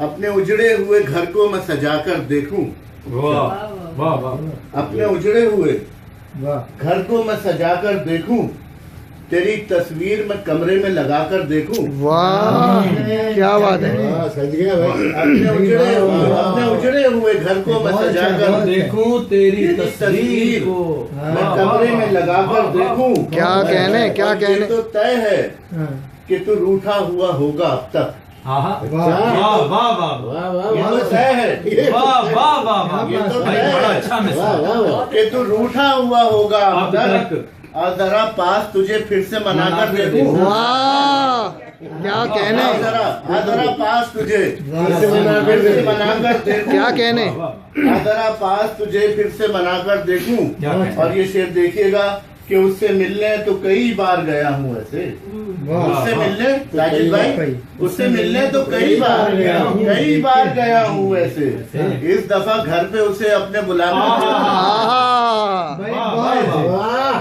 अपने उजड़े हुए घर को मैं सजाकर देखूं। वाह वाह वाह। अपने उजड़े हुए घर को मैं सजाकर देखूं, तेरी तस्वीर मैं कमरे में लगाकर देखूं। वाह क्या बात है। सज गया भाई। अपने उजड़े हुए घर को मैं सजाकर देखूं, तेरी तस्वीर को मैं कमरे में लगाकर देखूं। क्या कहने क्या और ये कहने। तो तय है कि तू रूठा हुआ होगा अब तक। वाह वाह वाह वाह। ये तो तय है। वाह वाह वाह। ये तो भाई तय बड़ा है अच्छा मैसेज कि तू रूठा हुआ होगा अब तक, तक। और जरा पास तुझे फिर से मनाकर देखूं। वाह क्या कहने जरा पास तुझे फिर से मनाकर देखूं। क्या कहने। जरा पास तुझे फिर से मनाकर देखूं। क्या कहने। और ये शेर देखिएगा कि उससे मिलने तो कई बार गया हूँ ऐसे। उससे मिलने राजीव भाई, उससे मिलने तो कई बार गया हूँ ऐसे। इस दफा घर पे उसे अपने बुलाकर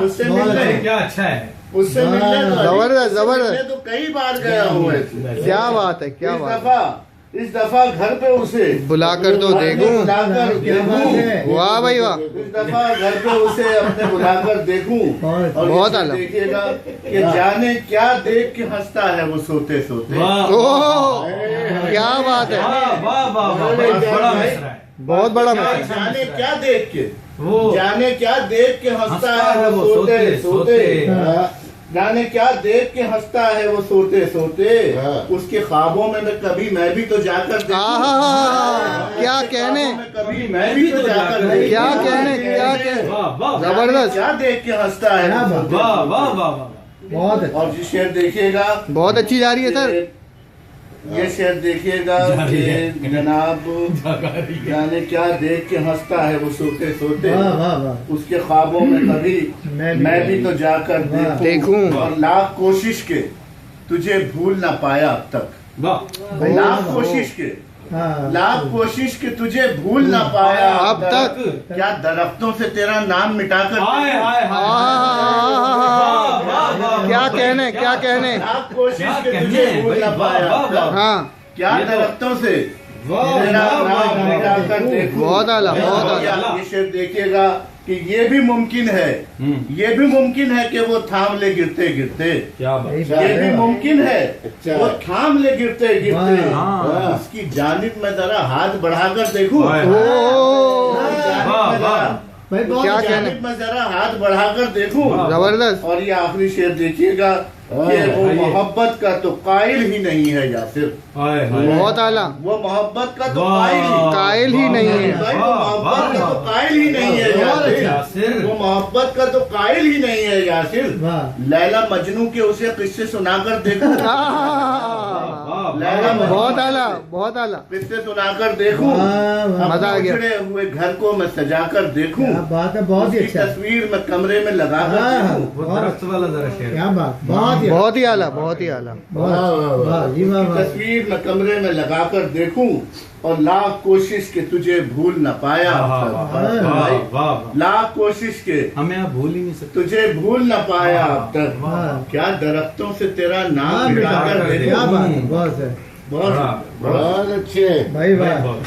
उससे मिलने क्या अच्छा है। उससे मिलने तो जबरदस्त, जबरदस्त। मिलने तो कई बार गया हूँ ऐसे। क्या बात है क्या बात है। इस दफा घर पे उसे बुलाकर तो देखूं। बुलाकर देखूं। वाह भाई वाह। इस दफा घर पे उसे अपने बुलाकर देखूं। और बहुत ये आला। देखिएगा कि जाने क्या देख के हंसता है वो सोते सोते। ओह क्या बात है। वाह वाह वाह। बड़ा मिसरा है। बहुत बड़ा मैसेज। जाने क्या देख के वो जाने क्या देख के हंसता है वो सोते सोते। जाने क्या देख के हंसता है वो सोते सोते। उसके ख्वाबों में मैं भी तो जाकर देखूं। क्या कहने कभी मैं भी तो जाकर देखूं। क्या कहने क्या कहने। वाह वाह जबरदस्त। क्या देख के हंसता है वो सोते वाह सोते। वाह वाह वाह। बहुत अच्छा। और ये शेर देखिएगा, बहुत अच्छी जा रही है सर। ये शेर देखिएगा जारी है। कि जनाब जाने क्या देख के हंसता है वो सोते सोते। उसके ख्वाबों में कभी मैं भी तो जाकर देखूं। और लाख कोशिश के तुझे भूल ना पाया अब तक। वाह लाख कोशिश के तुझे भूल ना पाया अब तक। क्या दरख्तों से तेरा नाम मिटाकर हाय हाय हाय। क्या कहने क्या कहने। लाख कोशिश क्या के कहने तुझे हैं भूल भाई। ना वाह पाया वाह अब तक। वाह। हाँ क्या ये तो- दरख्तों से वाह तेरा वाह नाम वाह। मिटाकर देखूं। बहुत आला बहुत और आला। ये शेर देखिएगा कि ये भी मुमकिन है, ये भी मुमकिन है कि वो थाम ले गिरते गिरते। क्या बात। ये भी मुमकिन है वो थाम ले गिरते गिरते। हाँ। उसकी जानिब में जरा हाथ बढ़ाकर देखूं। हाय। ओह वाह वाह। क्या कहने। जानिब में जरा हाथ बढ़ाकर देखूं। जबरदस्त। और ये आखिरी शेर देखिएगा कि वो मोहब्बत का तो कायल ही नहीं है यासिर। हाय हाय। बहुत आला। वो मोहब्बत का तो वाह। कायल ही नहीं है। भाई वो मोहब्बत का तो कायल ही नहीं है यासिर। यासिर। वो मोहब्बत का तो कायल ही नहीं है यासिर। लैला मजनू के उसे किस्से सुनाकर देखूं। लैला मजनू बहुत आला बहुत आला। किस्से सुनाकर देखूं। मजा आ गया। उजड़े हुए घर को मैं सजाकर देखूं। बात है। बहुत ही उसकी अच्छा। तस्वीर मैं कमरे में लगाकर देखूं। वो दरख्त वाला जरा शेर। क्या बात। बहुत ही बहुत ही आला बहुत ही आला। वाह जी वाह उसकी वाह। तस्वीर मैं कमरे में लगाकर देखूं। और लाख कोशिश के तुझे भूल न पाया अब वाह तक। वाह भाई, वाह वाह। लाख कोशिश के हमें आप भूल ही नहीं सकते। तुझे भूल न पाया अब तक। वाह। क्या दरख्तों से तेरा नाम मिटाकर मिटाकर देखूं। क्या बात है। बहुत है। बहुत बड़ा- बहुत अच्छे भाई वाह। बहुत-